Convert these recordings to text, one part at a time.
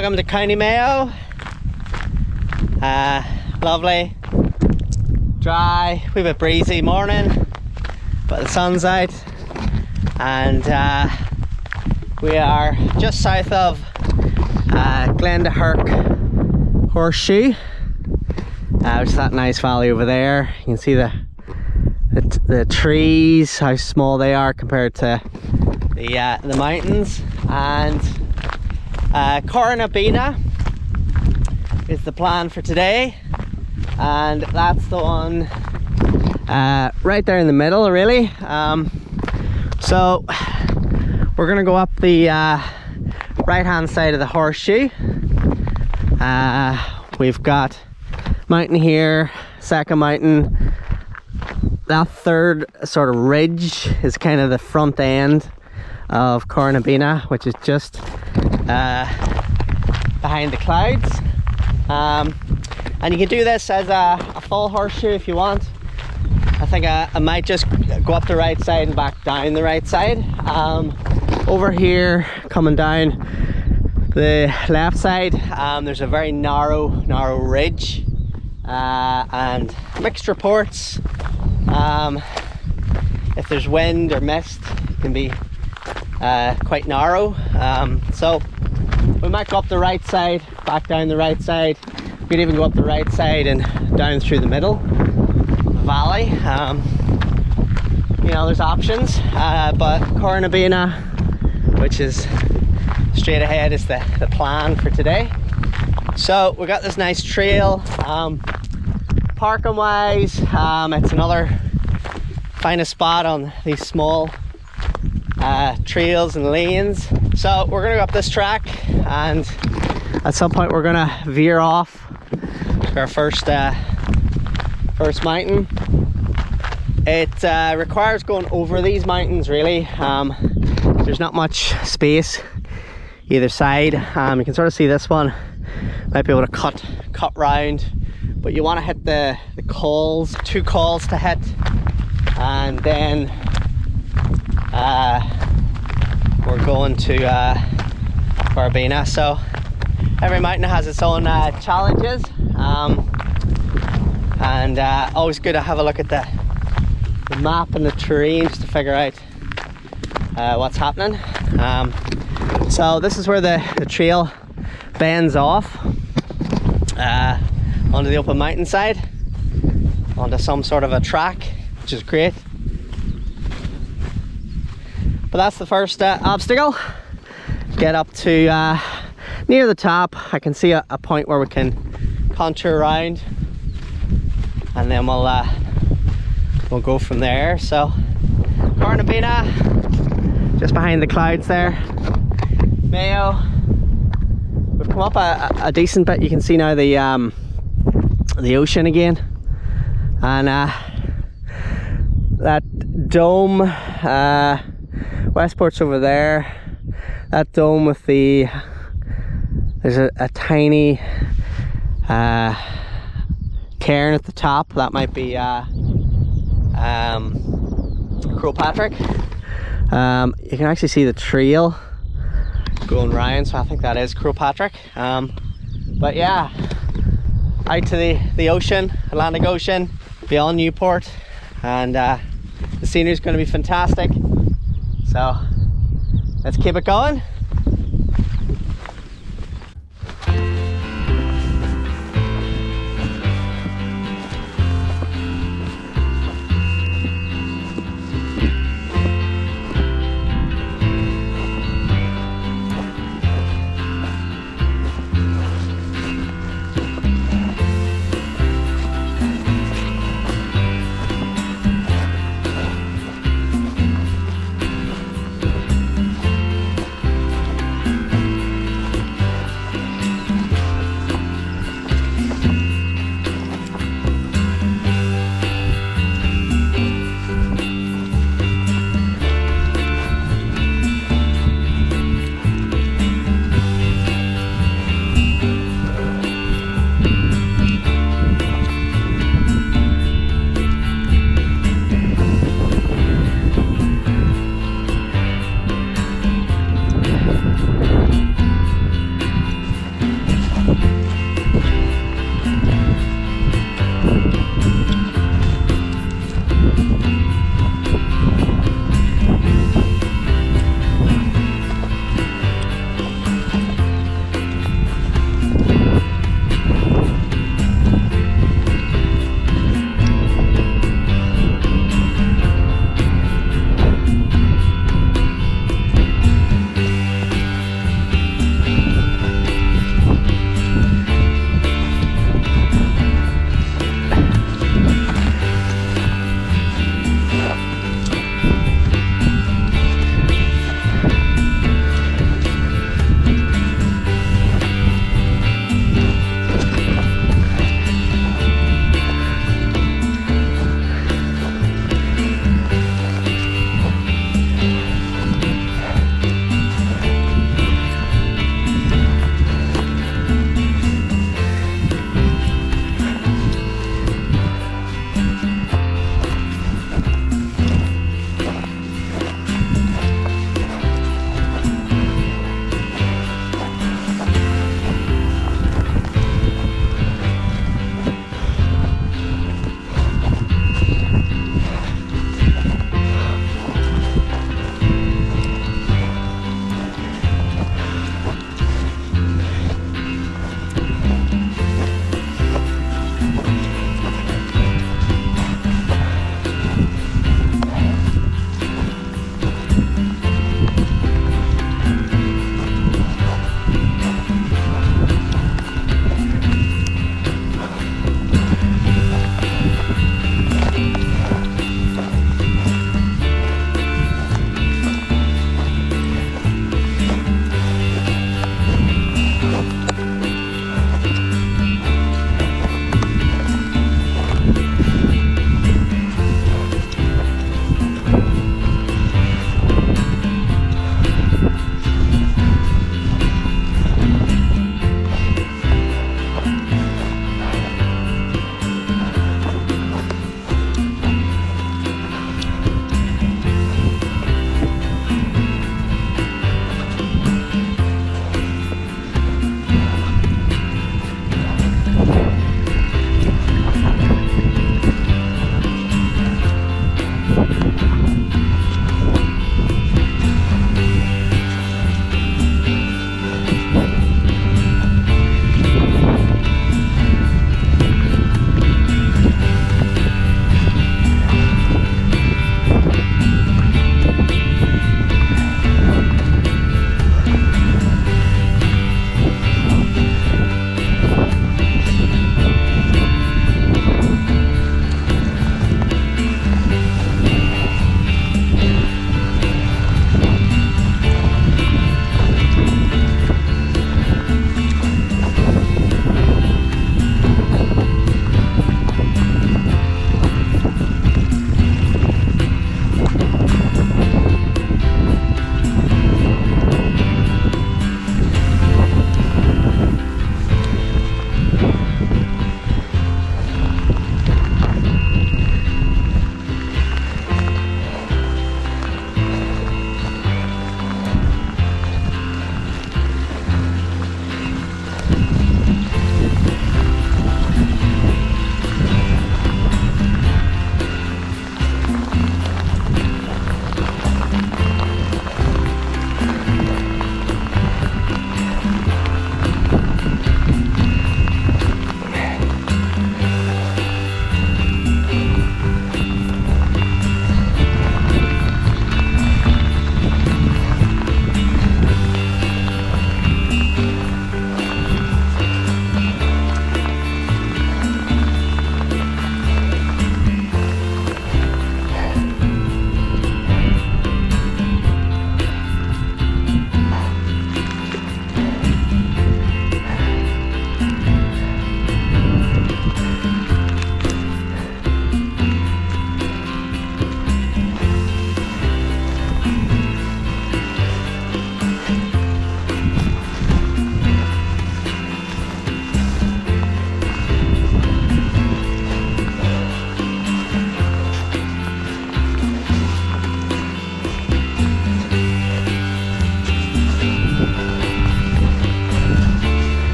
Welcome to County Mayo. Lovely, dry, a wee bit breezy morning, but the sun's out, and we are just south of Glendahurk Horseshoe, which is that nice valley over there. You can see the trees, how small they are compared to the mountains. And Corranabinnia is the plan for today, and that's the one right there in the middle, really. So we're gonna go up the right hand side of the horseshoe. We've got mountain here, second mountain. That third sort of ridge is kind of the front end of Corranabinnia, which is just behind the clouds. And you can do this as a full horseshoe if you want. I think I might just go up the right side and back down the right side. Over here, coming down the left side, there's a very narrow ridge, and mixed reports. If there's wind or mist, it can be quite narrow. So we might go up the right side, back down the right side. We could even go up the right side and down through the middle of the valley. You know, there's options, but Corranabinnia, which is straight ahead, is the plan for today. So we got this nice trail. Parking wise, it's another finest spot on these small trails and lanes. So we're gonna go up this track, and at some point we're gonna veer off to our first mountain. It requires going over these mountains, really. There's not much space either side. You can sort of see this one might be able to cut round, but you want to hit the calls, 2 calls to hit, and then we're going to Corranabinnia. So every mountain has its own challenges, and always good to have a look at the map and the terrain just to figure out what's happening. So this is where the trail bends off onto the open mountainside, onto some sort of a track, which is great. But that's the first obstacle. Get up to near the top. I can see a point where we can contour around, and then we'll go from there. So Corranabinnia, just behind the clouds there. Mayo. We've come up a decent bit. You can see now the ocean again, and that dome, Westport's over there. That dome with there's a tiny cairn at the top. That might be Patrick. You can actually see the trail going round, so I think that is Patrick. But yeah, out to the ocean, Atlantic Ocean, beyond Newport, and the scenery is going to be fantastic. So let's keep it going.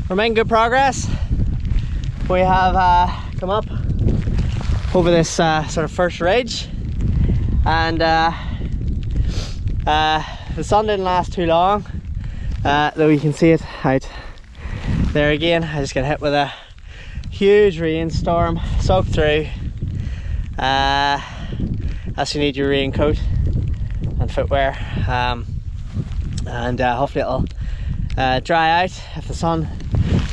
we're making good progress. We have come up over this sort of first ridge, and the sun didn't last too long, though you can see it out there again. I just got hit with a huge rainstorm, soaked through. That's you need your raincoat and footwear, and hopefully it'll dry out if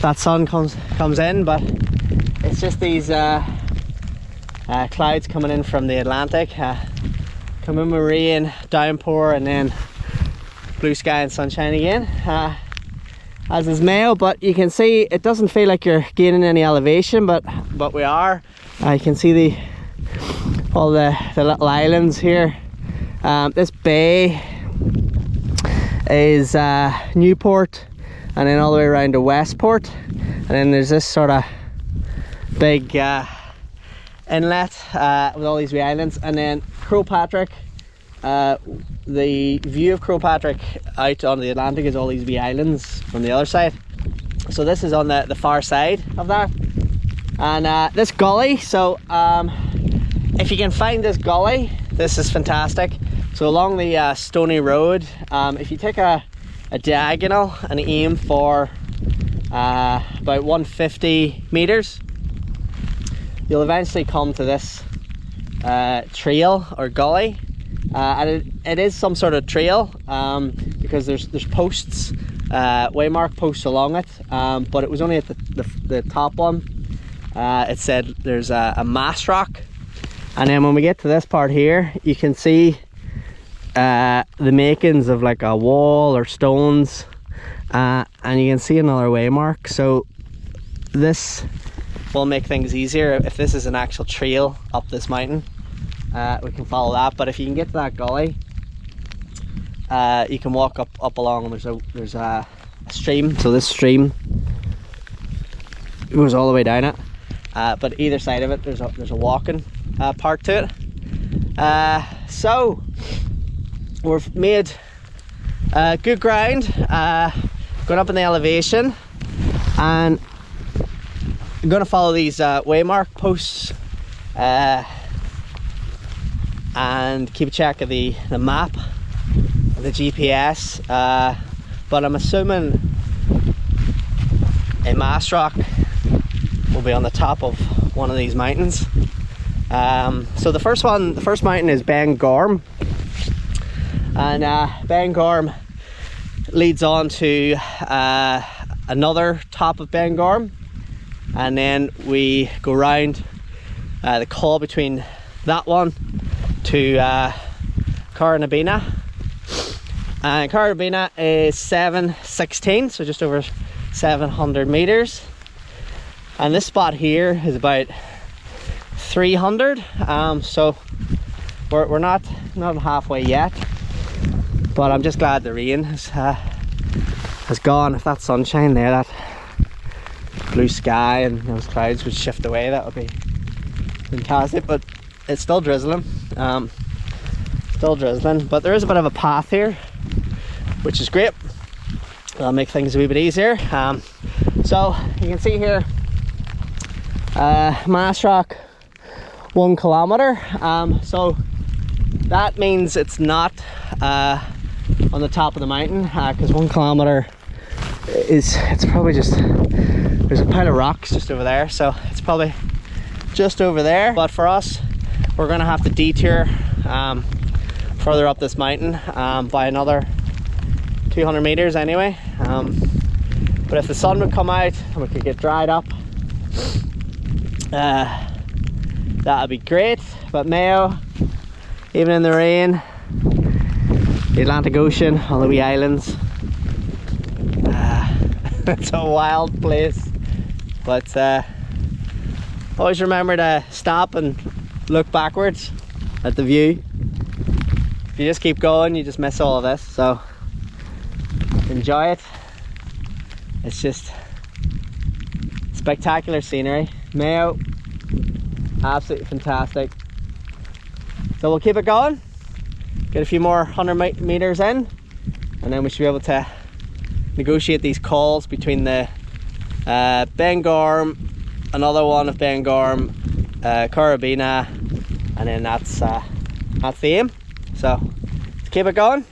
that sun comes in. But it's just these clouds coming in from the Atlantic, coming with rain, downpour, and then blue sky and sunshine again, as is Mayo. But you can see it doesn't feel like you're gaining any elevation, but we are. You can see all the little islands here. This bay is Newport, and then all the way around to Westport, and then there's this sort of big inlet with all these wee islands, and then Crowpatrick. The view of Crowpatrick out on the Atlantic is all these wee islands from the other side. So this is on the far side of that, and this gully. So if you can find this gully, this is fantastic. So along the Stony Road, if you take a diagonal and aim for about 150 meters, you'll eventually come to this trail or gully, and it is some sort of trail, because there's posts, waymark posts along it, but it was only at the top one. It said there's a mass rock, and then when we get to this part here, you can see the makings of like a wall or stones, and you can see another waymark. So this will make things easier if this is an actual trail up this mountain. We can follow that, but if you can get to that gully, you can walk up along. There's a stream, so this stream goes all the way down it, but either side of it there's a walking part to it. So we've made good ground, going up in the elevation, and I'm going to follow these waymark posts and keep a check of the map, the GPS, but I'm assuming a mass rock will be on the top of one of these mountains. So the first mountain is Bengorm, and Bengorm leads on to another top of Bengorm, and then we go round the col between that one to Corranabinnia, and Corranabinnia is 716, so just over 700 meters, and this spot here is about 300, so we're not halfway yet, but I'm just glad the rain has gone. If that sunshine there, that blue sky and those clouds would shift away, that would be fantastic. But it's still drizzling, but there is a bit of a path here, which is great. That'll make things a wee bit easier. So you can see here, mass rock 1 kilometer, so that means it's not on the top of the mountain, because 1 kilometer it's probably just, there's a pile of rocks just over there, so it's probably just over there. But for us, we're gonna have to detour further up this mountain by another 200 meters anyway, but if the sun would come out and we could get dried up, that would be great. But Mayo, even in the rain, the Atlantic Ocean, all the wee islands, it's a wild place. But always remember to stop and look backwards at the view. If you just keep going, you just miss all of this, so enjoy it. It's just spectacular scenery. Mayo, absolutely fantastic. So we'll keep it going, get a few more 100 meters in, and then we should be able to negotiate these calls between the Bengorm, another one of Bengorm, Corranabinnia, and then that's the aim. So let's keep it going.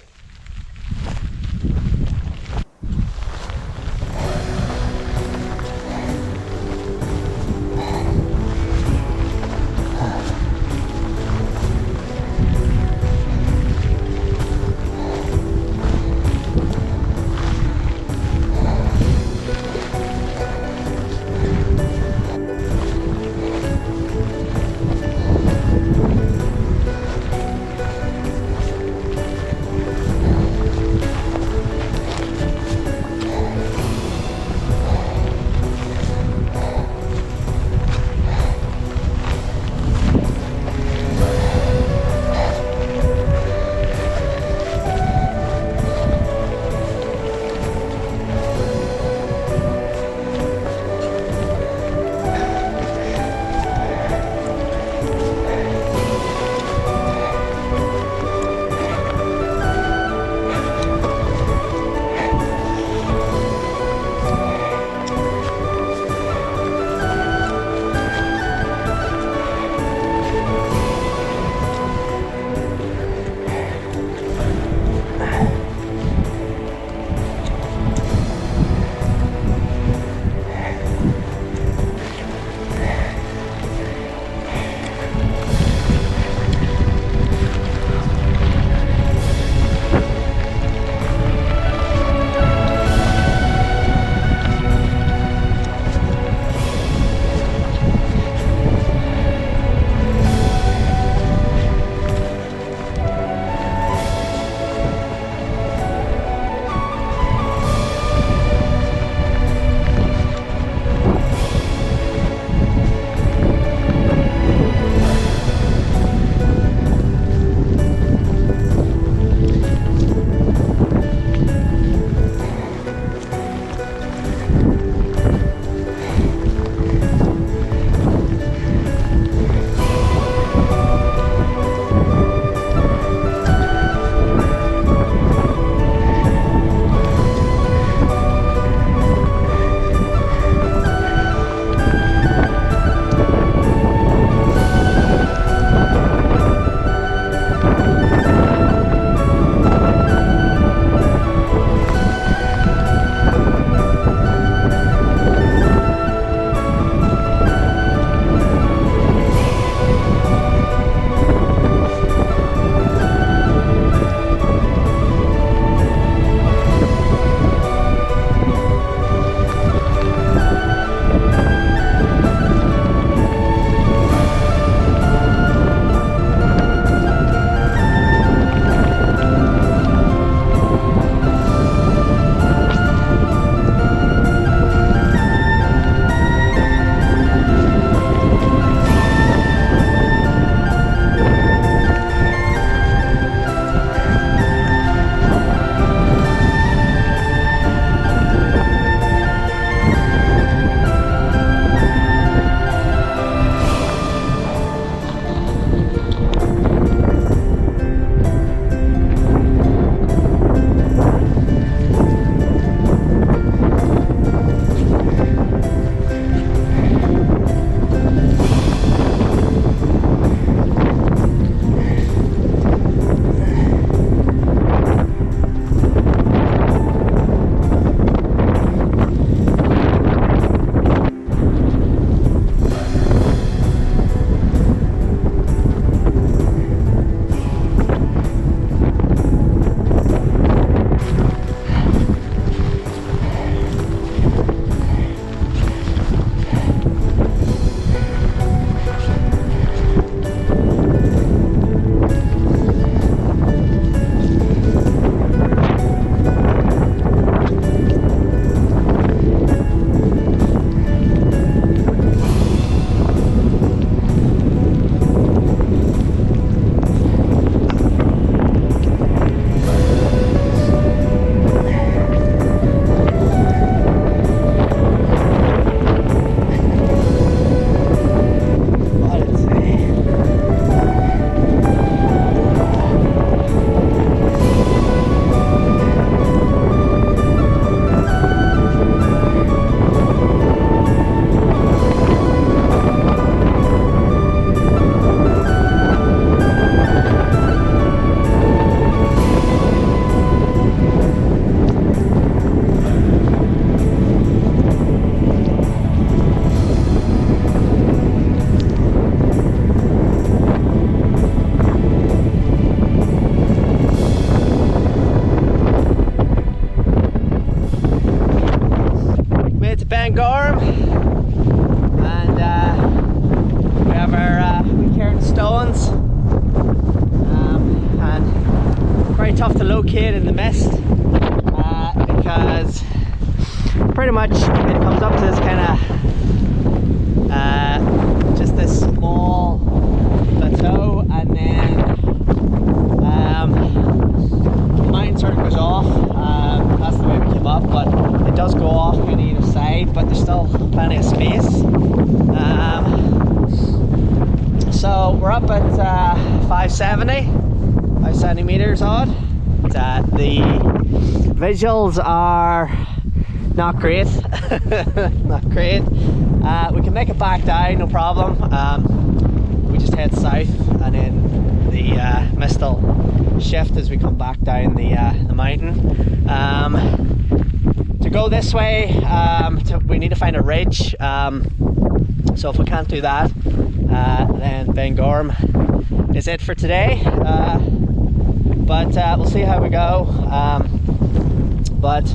very tough to locate in the mist because pretty much it comes up to this kind of just this small plateau, and then the mountain sort of goes off. That's the way we came up, but it does go off on either side, but there's still plenty of space. So we're up at 570 meters odd. The visuals are not great. Not great. We can make it back down, no problem. We just head south, and then the mist will shift as we come back down the mountain. To go this way, we need to find a ridge. So if we can't do that, then Bengorm is it for today. But we'll see how we go. But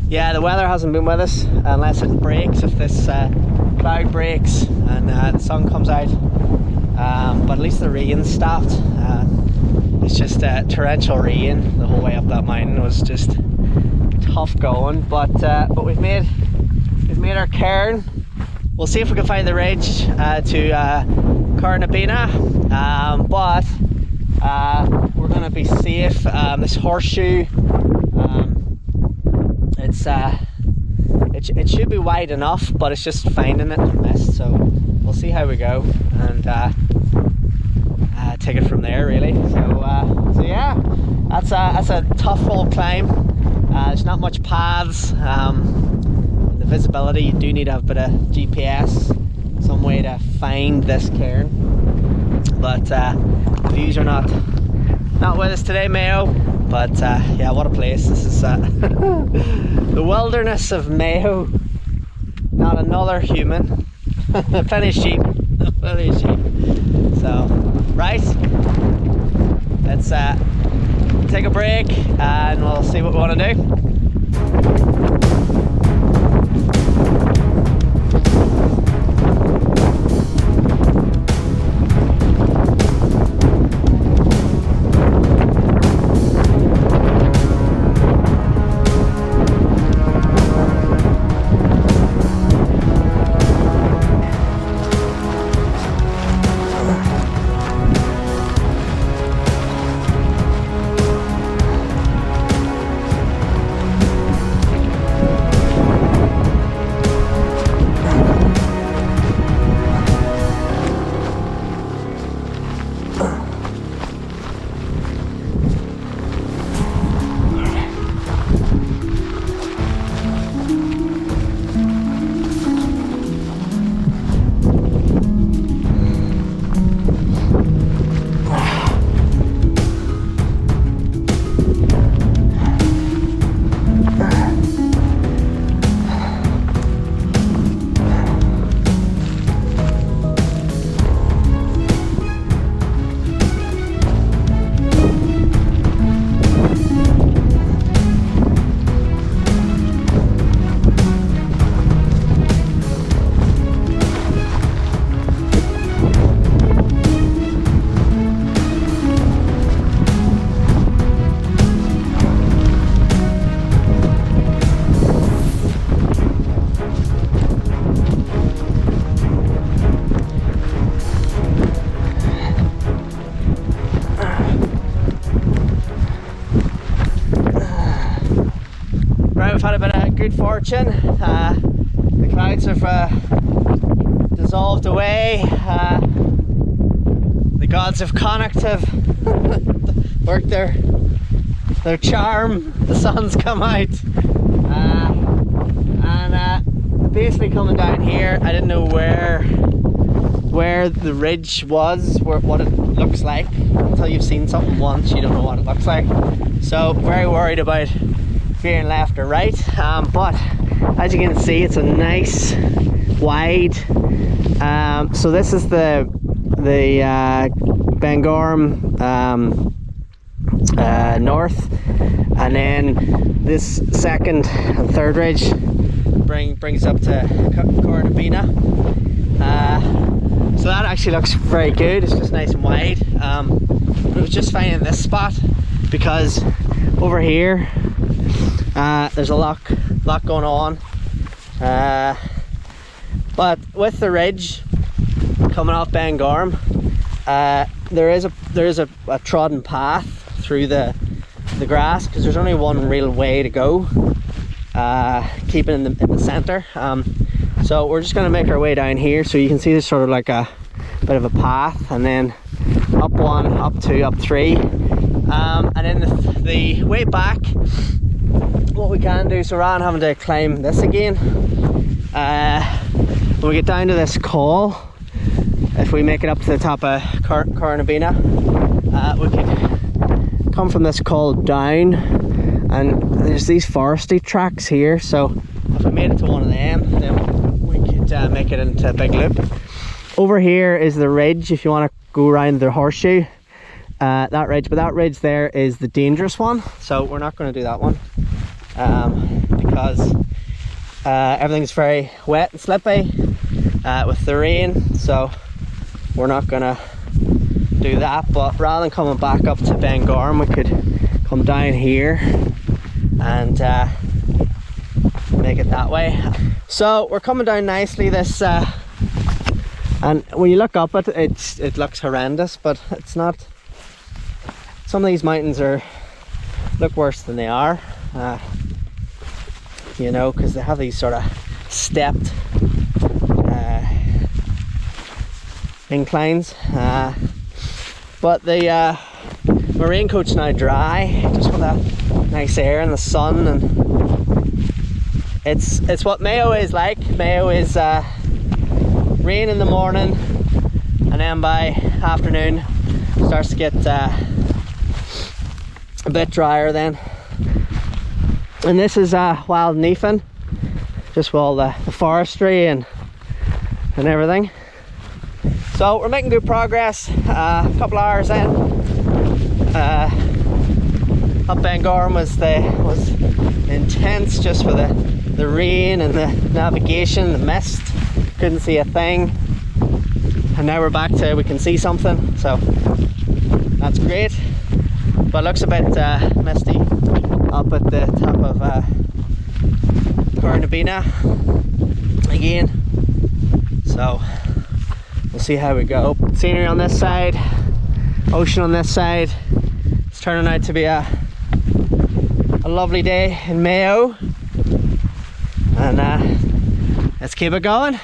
yeah, the weather hasn't been with us unless it breaks. If this cloud breaks and the sun comes out, but at least the rain stopped. It's just torrential rain the whole way up that mountain. It was just tough going, but we've made our cairn. We'll see if we can find the ridge to Corranabinnia, but we're going to be safe. This horseshoe, it should be wide enough, but it's just finding it in the mist. So we'll see how we go and take it from there, really. So yeah, that's a tough old climb. There's not much paths. The visibility, you do need to have a bit of GPS, some way to find this cairn. But the views are not with us today, Mayo. But yeah, what a place. This is the wilderness of Mayo. Not another human. Plenty of sheep. Plenty of sheep. So, right, let's take a break and we'll see what we want to do. We've had a bit of good fortune. The clouds have dissolved away. The gods of Connacht have worked their charm. The sun's come out, and basically coming down here, I didn't know where the ridge was, what it looks like. Until you've seen something once, you don't know what it looks like. So very worried about veering left or right, but as you can see, it's a nice wide. So this is the Bengorm north, and then this second and third ridge brings up to Corranabinnia. So that actually looks very good. It's just nice and wide. But it was just finding this spot because over here there's a lot going on, but with the ridge coming off Bengorm, there is a trodden path through the grass, because there's only one real way to go, keep it in the center. So we're just going to make our way down here, so you can see there's sort of like a bit of a path, and then up 1, up 2, up 3, and then the way back, what we can do, so rather than having to climb this again, when we get down to this col, if we make it up to the top of Corranabinnia, we could come from this col down, and there's these foresty tracks here, so if we made it to one of them, then we could make it into a big loop. Over here is the ridge, if you want to go around the horseshoe, that ridge, but that ridge there is the dangerous one, so we're not going to do that one, because everything's very wet and slippy with the rain, so we're not going to do that. But rather than coming back up to Bengorm, we could come down here and make it that way. So we're coming down nicely this, and when you look up it looks horrendous, but it's not. Some of these mountains look worse than they are, you know, because they have these sort of stepped inclines, but the my raincoat's now dry, just with that nice air and the sun, and it's what Mayo is like. Mayo is rain in the morning, and then by afternoon starts to get a bit drier then. And this is wild Neefin, just with all the forestry and everything. So we're making good progress. A couple hours in, up Bengorm was intense, just with the rain and the navigation, the mist, couldn't see a thing. And now we're back to, we can see something, so that's great. But it looks a bit misty up at the top of Corranabinnia again, so we'll see how we go. Scenery on this side, ocean on this side. It's turning out to be a lovely day in Mayo, and let's keep it going.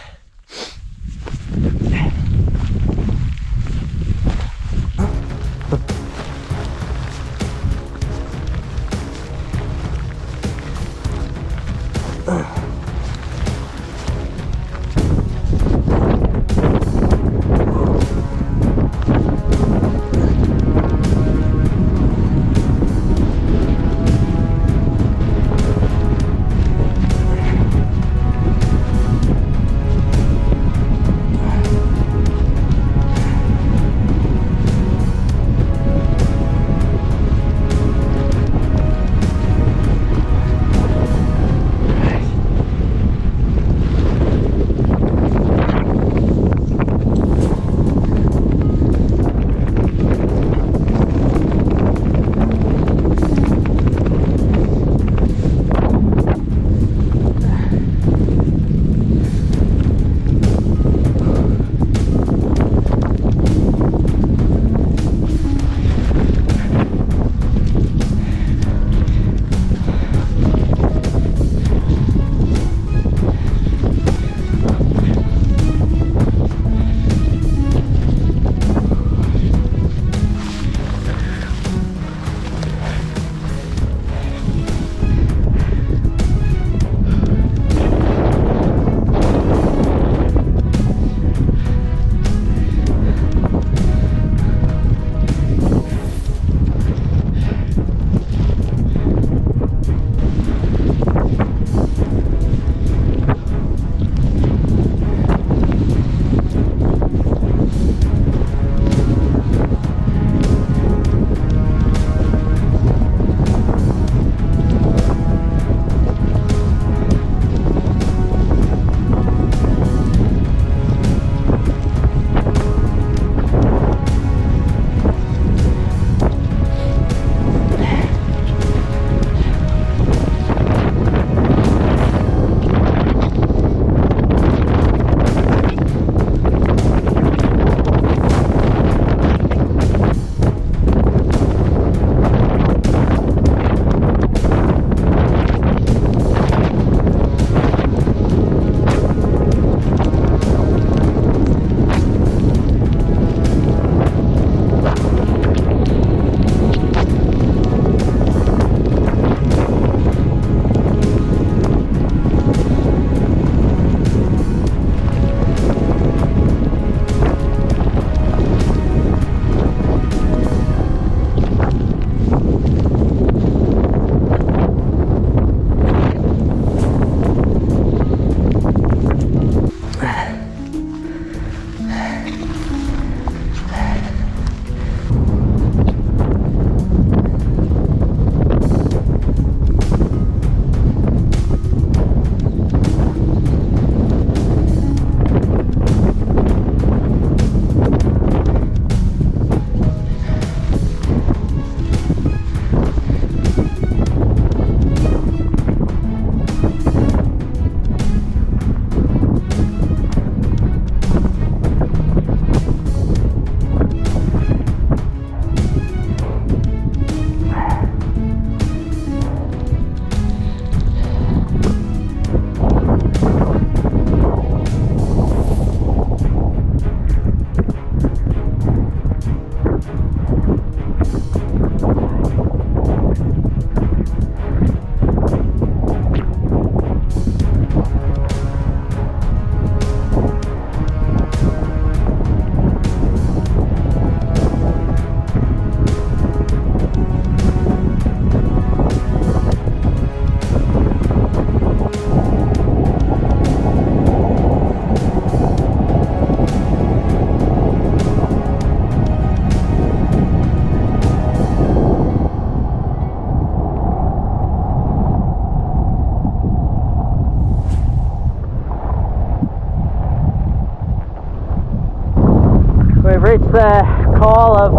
the call of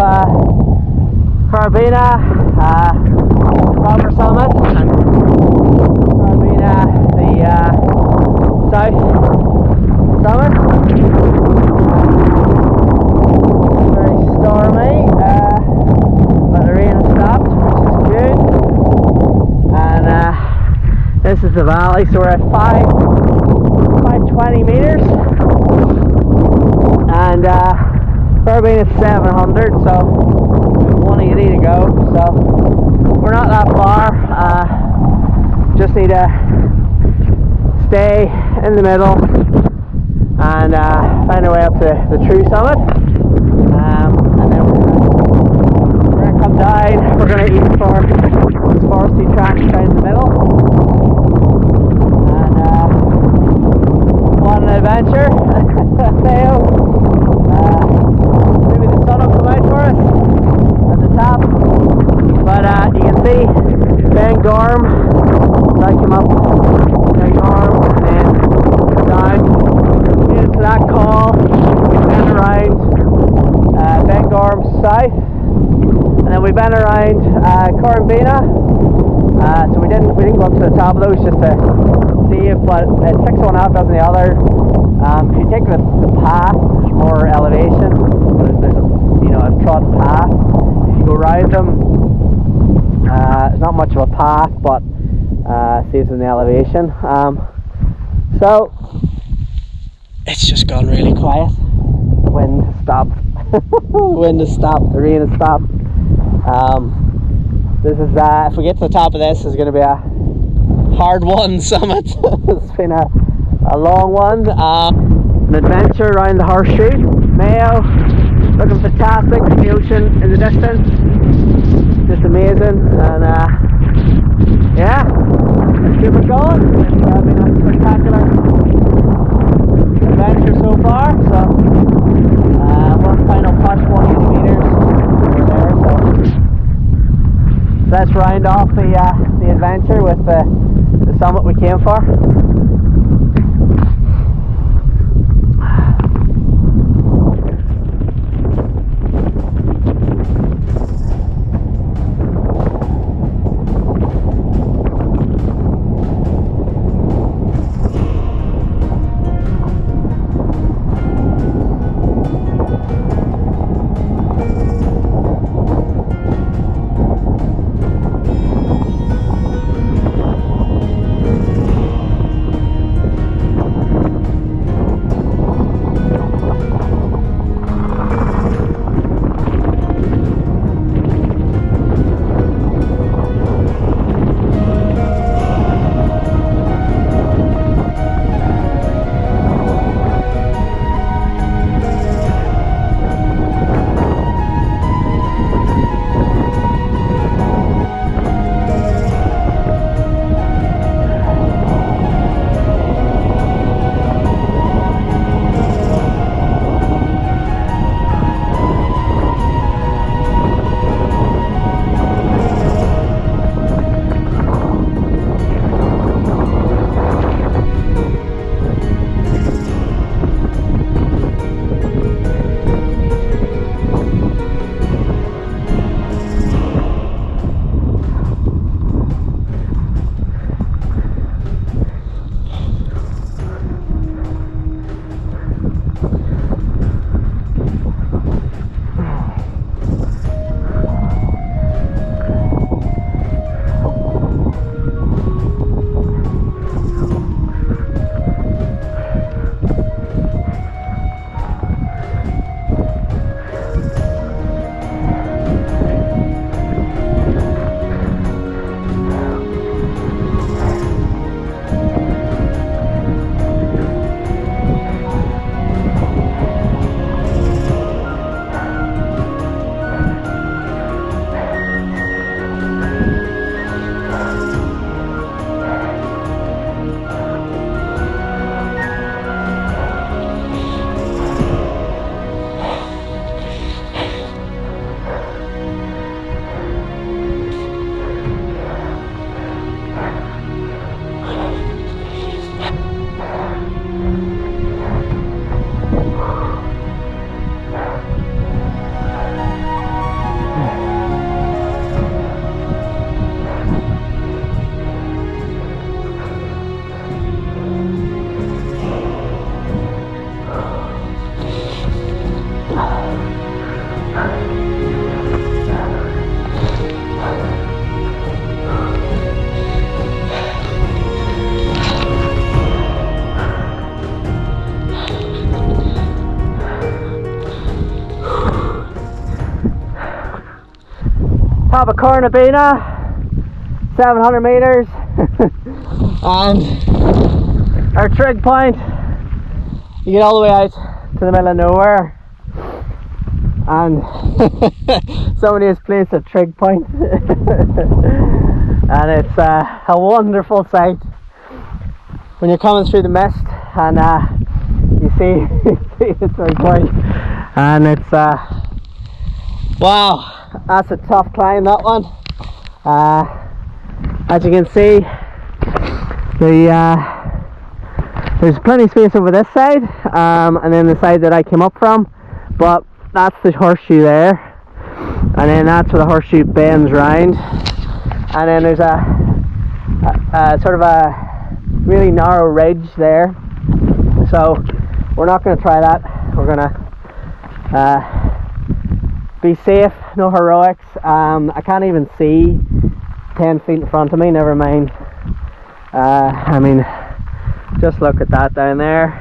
Corranabinnia proper summit, and Corranabinnia the south summit. Very stormy, but the rain has stopped, which is good. And this is the valley, so we're at 520 meters, and Corranabinnia is 700, so 180 to go. So we're not that far. Just need to stay in the middle and find our way up to the true summit, and then we're gonna come down. We're gonna eat for this foresty track down the middle, and what an adventure. Mayo. Maybe the sun will come out for us at the top, but you can see Bengorm. So I came up Bengorm and then down, made it to that call, then around Bengorm south, and then we went around Corranabinnia. So we didn't go up to the top of those just to see if, but it's 6.5 dozen the other. If you take the path, there's more elevation. There's a, you know, a trodden path. If you go around them, it's not much of a path, but saves in the elevation. So it's just gone really quiet. The wind has stopped. The wind has stopped. The rain has stopped. This is if we get to the top of this, it's going to be a hard-won summit. It's been a long one. An adventure around the Horseshoe, Mayo, looking fantastic. The ocean in the distance, just amazing. And yeah, let's keep it going. It's been a spectacular adventure so far. So one final push, 180 meters over there. So let's round off the adventure with the summit we came for. of Corranabinnia, 700 meters, and our trig point. You get all the way out to the middle of nowhere, and somebody has placed a trig point, and it's a wonderful sight when you're coming through the mist and you see the trig point, and it's wow, that's a tough climb, that one. As you can see, there's plenty of space over this side, and then the side that I came up from, but that's the horseshoe there, and then that's where the horseshoe bends round, and then there's a sort of a really narrow ridge there, so we're not going to try that. We're going to be safe, no heroics. I can't even see 10 feet in front of me, never mind. I mean, just look at that down there.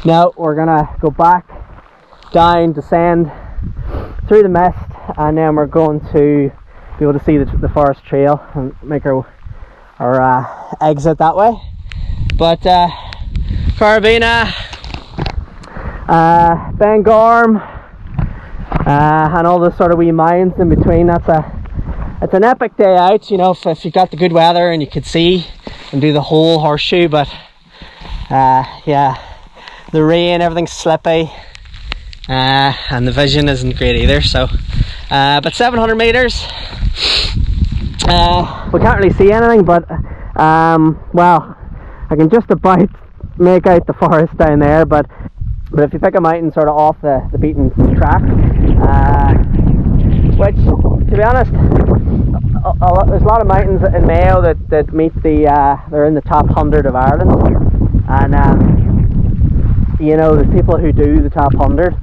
Now we're gonna go back down, descend through the mist, and then we're going to be able to see the forest trail and make our exit that way. But Corranabinnia, Bengorm, and all the sort of wee mounds in between. It's an epic day out, you know, if you got the good weather and you could see and do the whole horseshoe. But yeah, the rain, everything's slippy, and the vision isn't great either. So but 700 meters, we can't really see anything, but well, I can just about make out the forest down there, but if you pick a mountain sort of off the beaten track, which, to be honest, there's a lot of mountains in Mayo that meet they're in the top 100 of Ireland, and you know, there's people who do the top 100,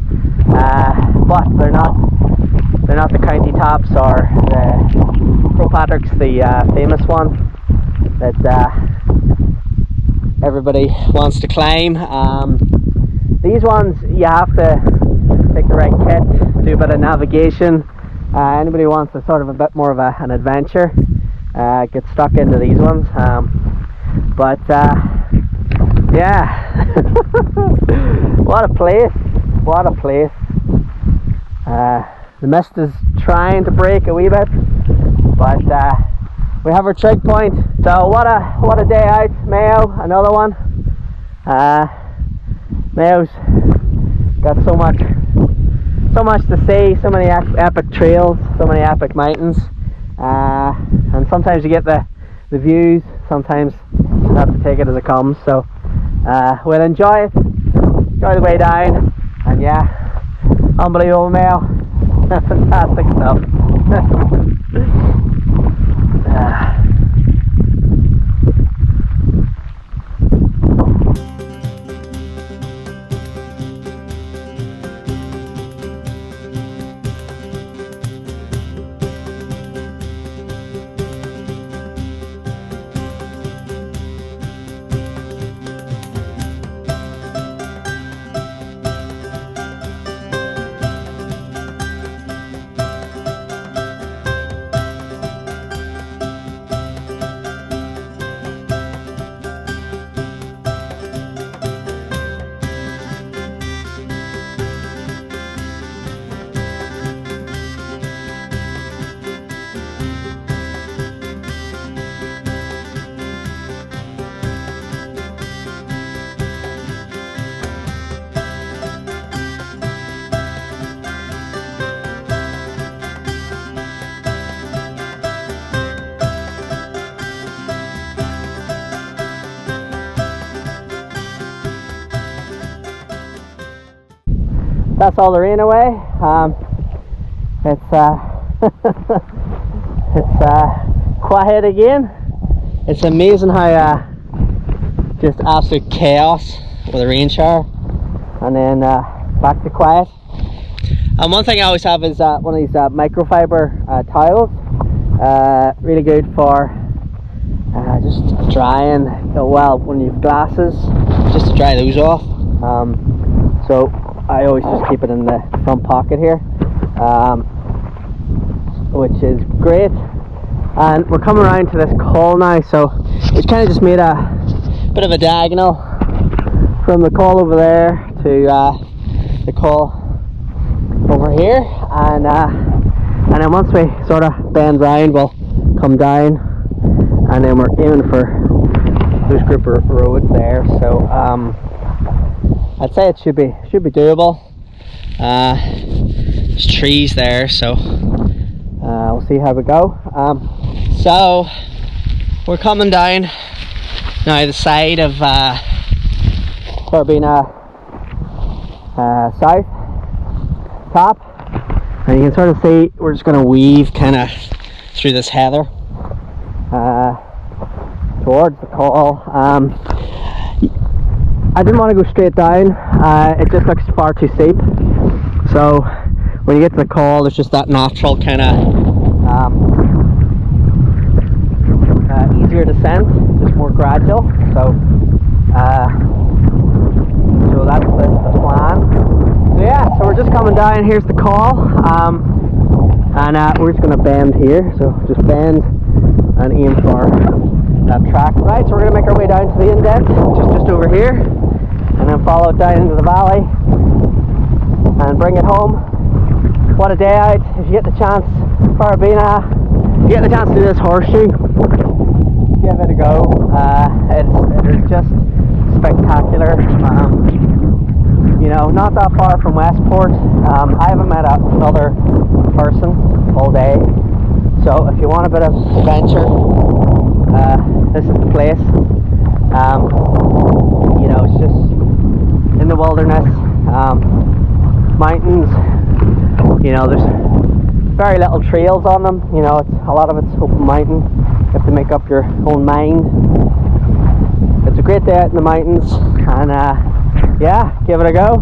but they're not the county tops, or the Croagh Patrick's the famous one that everybody wants to climb. These ones you have to take the right kit, do a bit of navigation. Anybody who wants a sort of a bit more of an adventure, get stuck into these ones. But yeah, what a place! What a place! The mist is trying to break a wee bit, but we have our trig point. So what a day out, Mayo. Another one. Mayo's got so much to see, so many epic trails, so many epic mountains, and sometimes you get the views, sometimes you have to take it as it comes. So we'll enjoy the way down, and yeah, unbelievable, Mayo. Fantastic stuff. That's all the rain away. It's quiet again. It's amazing how just absolute chaos with a rain shower, and then back to quiet. And one thing I always have is one of these microfiber towels. Really good for just drying. Well, when you have glasses, just to dry those off. So I always just keep it in the front pocket here. which is great. And we're coming around to this col now, so it's kind of just made a bit of a diagonal from the col over there to the col over here, and then once we sort of bend round, we'll come down, and then we're aiming for those group of roads there. So I'd say it should be doable. There's trees there, so we'll see how we go. So we're coming down now the side of Corranabinnia south top, and you can sort of see we're just going to weave kind of through this heather towards the col. I didn't want to go straight down, it just looks far too steep, so when you get to the col there's just that natural kind of easier descent, just more gradual, so that's the plan. So yeah, so we're just coming down. Here's the col, and we're just going to bend here, so just bend and aim for that track. Right, so we're going to make our way down to the indent, which is just over here, and then follow it down into the valley and bring it home. What a day out. If you get the chance, Corranabinnia, if you get the chance to do this horseshoe, give it a go. It is just spectacular. You know, not that far from Westport. I haven't met another person all day, so if you want a bit of adventure, this is the place. You know, it's just in the wilderness, mountains. You know, there's very little trails on them. You know, a lot of it's open mountain. You have to make up your own mind. It's a great day out in the mountains, and yeah, give it a go.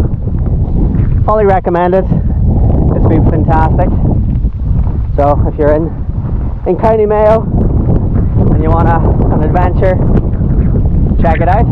Fully recommend it. It's been fantastic. So if you're in County Mayo and you want an adventure, check it out.